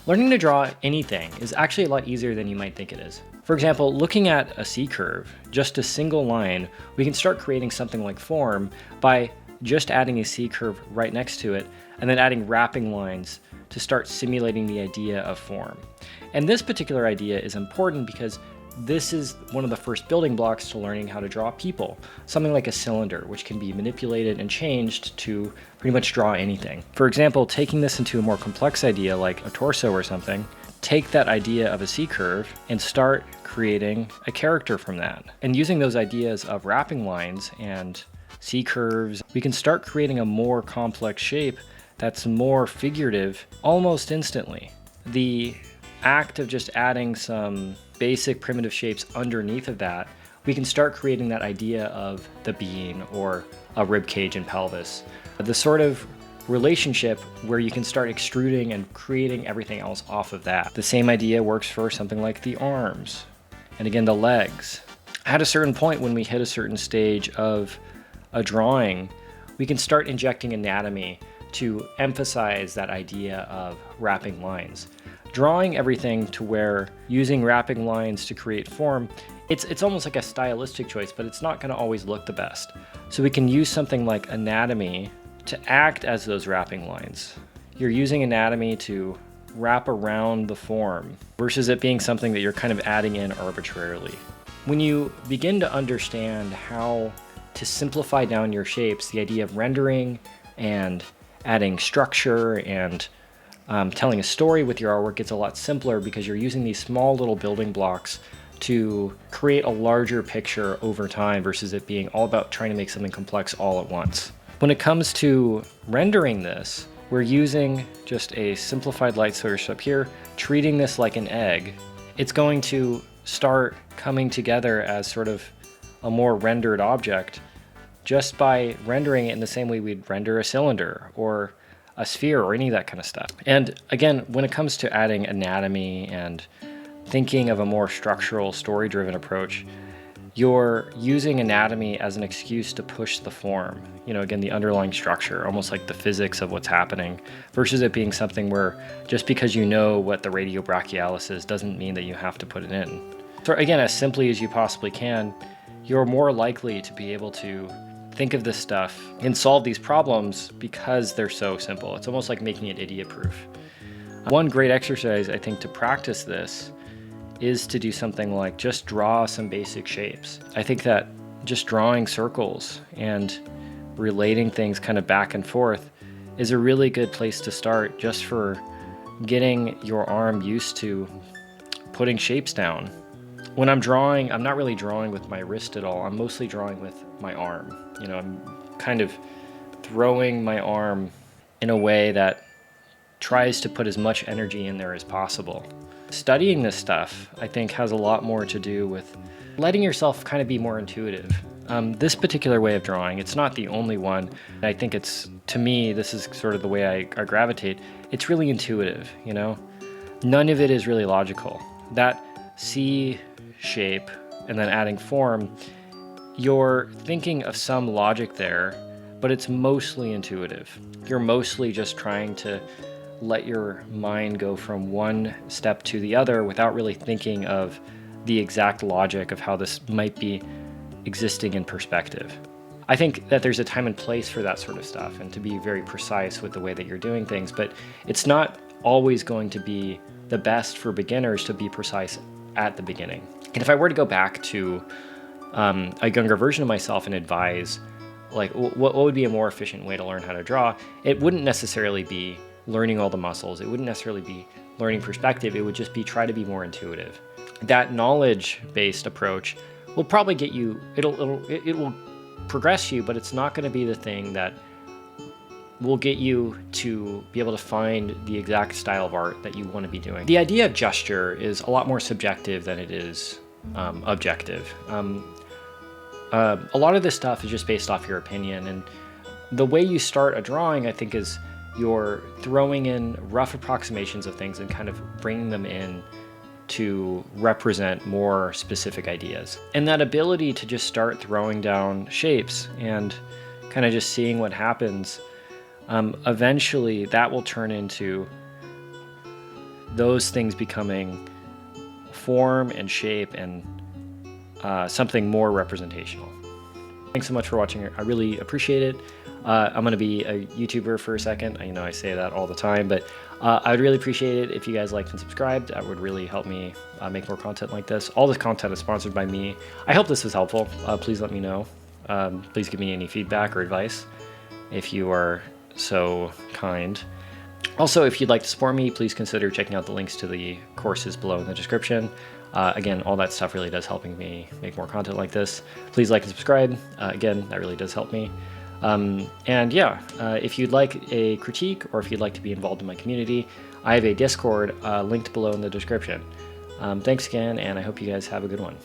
Learning to draw anything is actually a lot easier than you might think it is. For example, looking at a C-curve, just a single line, we can start creating something like form by just adding a C-curve right next to it and then adding wrapping lines to start simulating the idea of form. And this particular idea is important because this is one of the first building blocks to learning how to draw people. Something like a cylinder, which can be manipulated and changed to pretty much draw anything. For example, taking this into a more complex idea like a torso or something, take that idea of a C-curve and start creating a character from that. And using those ideas of wrapping lines and C-curves, we can start creating a more complex shape that's more figurative almost instantly. The act of just adding some basic primitive shapes underneath of that, we can start creating that idea of the being or a rib cage and pelvis. The sort of relationship where you can start extruding and creating everything else off of that. The same idea works for something like the arms and again the legs. At a certain point when we hit a certain stage of a drawing, we can start injecting anatomy to emphasize that idea of wrapping lines. Drawing everything to where using wrapping lines to create form, it's almost like a stylistic choice, but it's not going to always look the best. So we can use something like anatomy to act as those wrapping lines. You're using anatomy to wrap around the form versus it being something that you're kind of adding in arbitrarily. When you begin to understand how to simplify down your shapes, the idea of rendering and adding structure and telling a story with your artwork gets a lot simpler because you're using these small little building blocks to create a larger picture over time versus it being all about trying to make something complex all at once. When it comes to rendering this, we're using just a simplified light source up here, treating this like an egg. It's going to start coming together as sort of a more rendered object just by rendering it in the same way we'd render a cylinder or a sphere or any of that kind of stuff. And again, when it comes to adding anatomy and thinking of a more structural, story-driven approach, you're using anatomy as an excuse to push the form. You know, again, the underlying structure, almost like the physics of what's happening, versus it being something where just because you know what the radiobrachialis is doesn't mean that you have to put it in. So again, as simply as you possibly can, you're more likely to be able to think of this stuff and solve these problems because they're so simple. It's almost like making it idiot-proof. One great exercise, I think, to practice this is to do something like just draw some basic shapes. I think that just drawing circles and relating things kind of back and forth is a really good place to start just for getting your arm used to putting shapes down. When I'm drawing, I'm not really drawing with my wrist at all. I'm mostly drawing with my arm. You know, I'm kind of throwing my arm in a way that tries to put as much energy in there as possible. Studying this stuff, I think, has a lot more to do with letting yourself kind of be more intuitive. This particular way of drawing, it's not the only one. I think it's, to me, this is sort of the way I gravitate. It's really intuitive, you know? None of it is really logical. That C shape and then adding form, you're thinking of some logic there, but it's mostly intuitive. You're mostly just trying to let your mind go from one step to the other without really thinking of the exact logic of how this might be existing in perspective. I think that there's a time and place for that sort of stuff and to be very precise with the way that you're doing things, but it's not always going to be the best for beginners to be precise at the beginning. And if I were to go back to a younger version of myself and advise, like, what would be a more efficient way to learn how to draw, it wouldn't necessarily be learning all the muscles. It wouldn't necessarily be learning perspective. It would just be try to be more intuitive. That knowledge-based approach will probably get you, it will progress you, but it's not going to be the thing that will get you to be able to find the exact style of art that you want to be doing. The idea of gesture is a lot more subjective than it is objective. A lot of this stuff is just based off your opinion, and the way you start a drawing, I think, is you're throwing in rough approximations of things and kind of bringing them in to represent more specific ideas. And that ability to just start throwing down shapes and kind of just seeing what happens, eventually that will turn into those things becoming form and shape and something more representational. Thanks so much for watching. I really appreciate it. I'm going to be a YouTuber for a second. I know I say that all the time, but I'd really appreciate it if you guys liked and subscribed. That would really help me make more content like this. All this content is sponsored by me. I hope this was helpful. Please let me know. Please give me any feedback or advice if you are so kind. Also, if you'd like to support me, please consider checking out the links to the courses below in the description. Again, all that stuff really does helping me make more content like this. Please like and subscribe. Again, that really does help me. And yeah, if you'd like a critique or if you'd like to be involved in my community, I have a Discord linked below in the description. Thanks again, and I hope you guys have a good one.